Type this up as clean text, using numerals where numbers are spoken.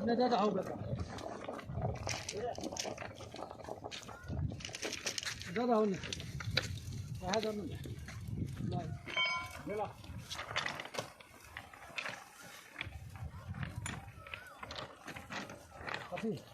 نداد عوبك هذا هو هذا منه لا يلا خفيف